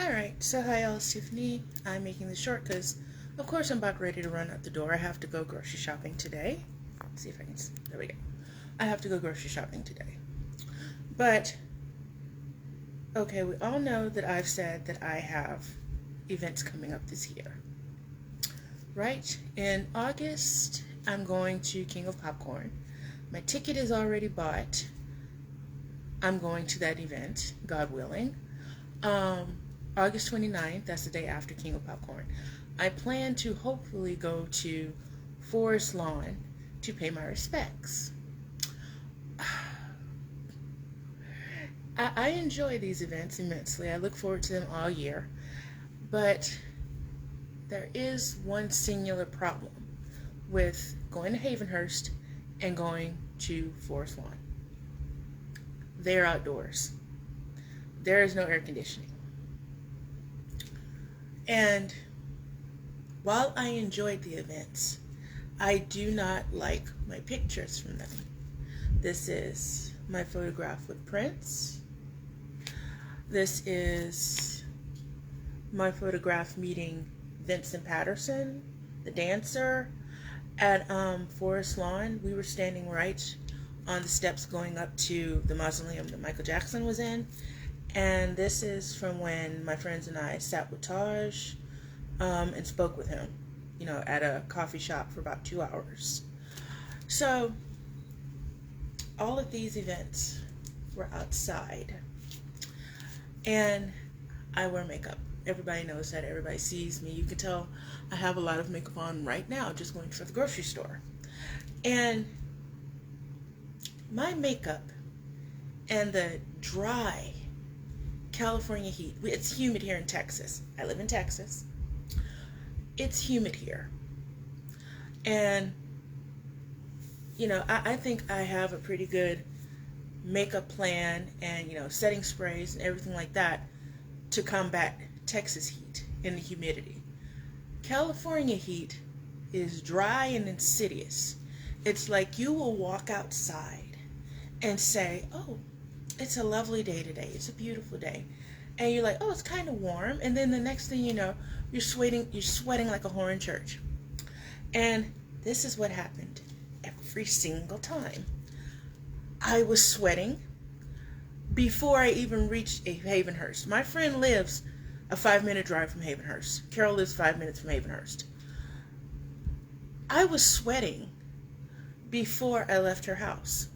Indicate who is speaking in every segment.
Speaker 1: Alright, so hi y'all, it's Tiffany. I'm making this short because, of course, I'm about ready to run out the door. I have to go grocery shopping today. Let's see if I can, there we go. I have to go grocery shopping today. But, okay, we all know that I've said that I have events coming up this year. Right? In August, I'm going to King of Popcorn. My ticket is already bought. I'm going to that event, God willing. August 29th, that's the day after King of Popcorn. I plan to hopefully go to Forest Lawn to pay my respects. I enjoy these events immensely. I look forward to them all year. But there is one singular problem with going to Havenhurst and going to Forest Lawn. They're outdoors. There is no air conditioning. And while I enjoyed the events, I do not like my pictures from them. This is my photograph with Prince. This is my photograph meeting Vincent Patterson, the dancer, at Forest Lawn. We were standing right on the steps going up to the mausoleum that Michael Jackson was in. And this is from when my friends and I sat with Taj and spoke with him, at a coffee shop for about 2 hours. So all of these events were outside. And I wear makeup. Everybody knows that. Everybody sees me. You can tell I have a lot of makeup on right now, just going to the grocery store. And my makeup and the dry California heat. It's humid here in Texas. I live in Texas. It's humid here. And, I think I have a pretty good makeup plan and, setting sprays and everything like that to combat Texas heat and the humidity. California heat is dry and insidious. It's like you will walk outside and say, oh, it's a lovely day today. It's a beautiful day. And you're like, oh, it's kind of warm. And then the next thing you know, you're sweating like a whore in church. And this is what happened every single time. I was sweating before I even reached Havenhurst. My friend lives a 5-minute drive from Havenhurst. Carol lives 5 minutes from Havenhurst. I was sweating before I left her house.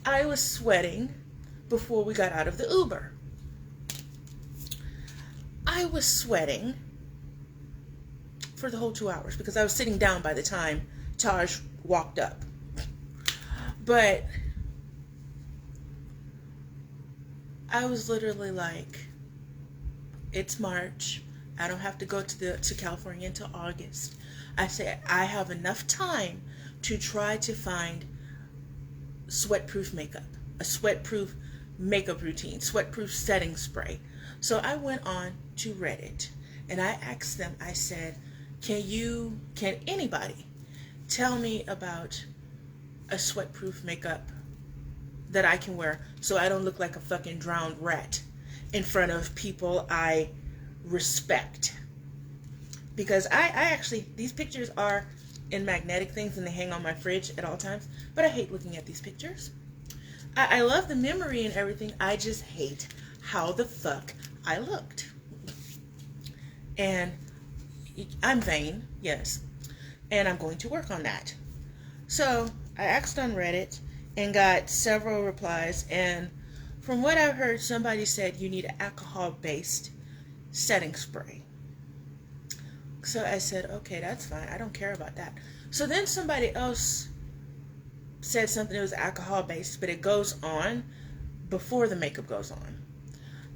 Speaker 1: I was sweating before we got out of the Uber. I was sweating for the whole 2 hours because I was sitting down by the time Taj walked up. But I was literally like, it's March. I don't have to go to California until August. I said, I have enough time to try to find sweatproof makeup, a sweatproof makeup routine, sweatproof setting spray. So I went on to Reddit and I asked them, I said, can anybody tell me about a sweatproof makeup that I can wear so I don't look like a fucking drowned rat in front of people I respect? Because I actually, these pictures are in magnetic things and they hang on my fridge at all times, but I hate looking at these pictures. I love the memory and everything. I just hate how the fuck I looked. And I'm vain, yes, and I'm going to work on that. So I asked on Reddit and got several replies, and from what I've heard, somebody said you need an alcohol-based setting spray. So I said, okay, that's fine. I don't care about that. So then somebody else said something that was alcohol-based, but it goes on before the makeup goes on.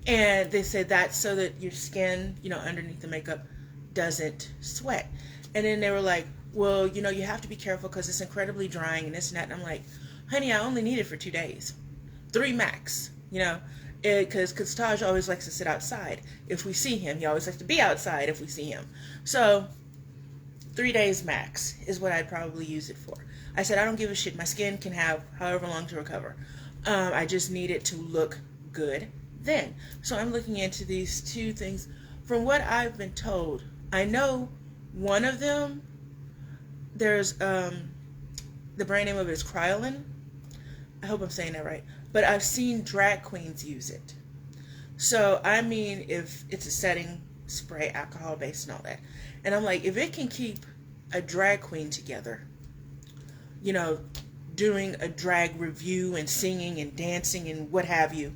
Speaker 1: And they said that's so that your skin, underneath the makeup doesn't sweat. And then they were like, well, you have to be careful because it's incredibly drying and this and that. And I'm like, honey, I only need it for 2 days. 3 max, because Taj always likes to sit outside if we see him. He always likes to be outside if we see him. So 3 days max is what I'd probably use it for. I said, I don't give a shit. My skin can have however long to recover. I just need it to look good, then. So I'm looking into these two things. From what I've been told, I know one of them, there's the brand name of it is Kryolan. I hope I'm saying that right. But I've seen drag queens use it. So, I mean, if it's a setting spray, alcohol based and all that. And I'm like, if it can keep a drag queen together, you know, doing a drag review and singing and dancing and what have you,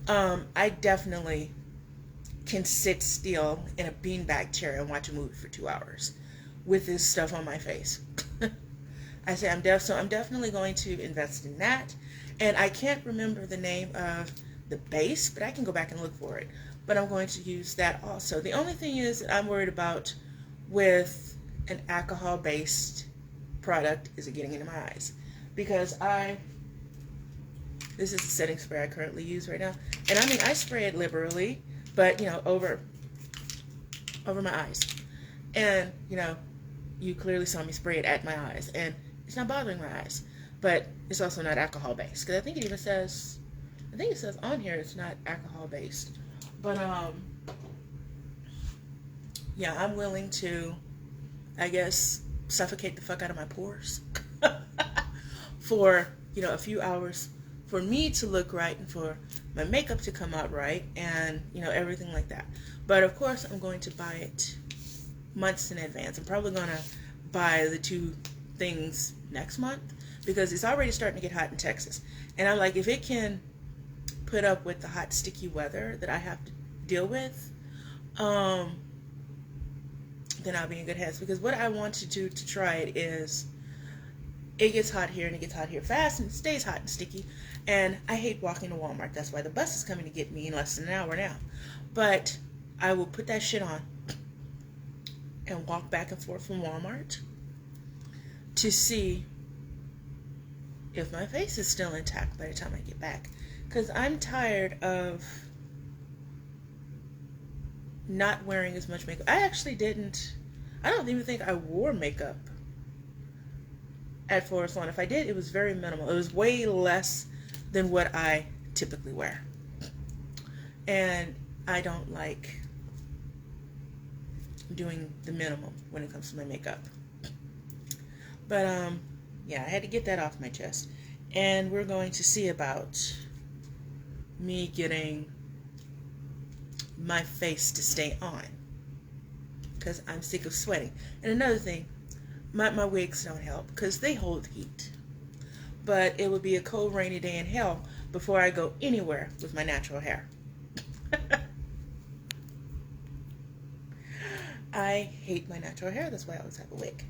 Speaker 1: I definitely can sit still in a beanbag chair and watch a movie for 2 hours with this stuff on my face. I say I'm definitely going to invest in that. And I can't remember the name of the base, but I can go back and look for it. But I'm going to use that also. The only thing is that I'm worried about with an alcohol-based product is it getting into my eyes. Because this is the setting spray I currently use right now. And I mean, I spray it liberally, but, you know, over my eyes. And, you know, you clearly saw me spray it at my eyes. And it's not bothering my eyes. But it's also not alcohol-based. Because I think it says on here it's not alcohol-based. But, yeah, I'm willing to, I guess, suffocate the fuck out of my pores for, you know, a few hours for me to look right and for my makeup to come out right and, you know, everything like that. But, of course, I'm going to buy it months in advance. I'm probably going to buy the two things next month because it's already starting to get hot in Texas. And I'm like, if it can put up with the hot, sticky weather that I have to deal with, then I'll be in good hands. Because what I want to do to try it is, it gets hot here and it gets hot here fast and it stays hot and sticky. And I hate walking to Walmart. That's why the bus is coming to get me in less than an hour now. But I will put that shit on and walk back and forth from Walmart to see if my face is still intact by the time I get back. Because I'm tired of not wearing as much makeup. I don't even think I wore makeup at Forest Lawn. If I did, it was very minimal. It was way less than what I typically wear. And I don't like doing the minimum when it comes to my makeup. But, yeah, I had to get that off my chest. And we're going to see about me getting my face to stay on. Because I'm sick of sweating. And another thing, my wigs don't help because they hold heat. But it would be a cold, rainy day in hell before I go anywhere with my natural hair. I hate my natural hair. That's why I always have a wig.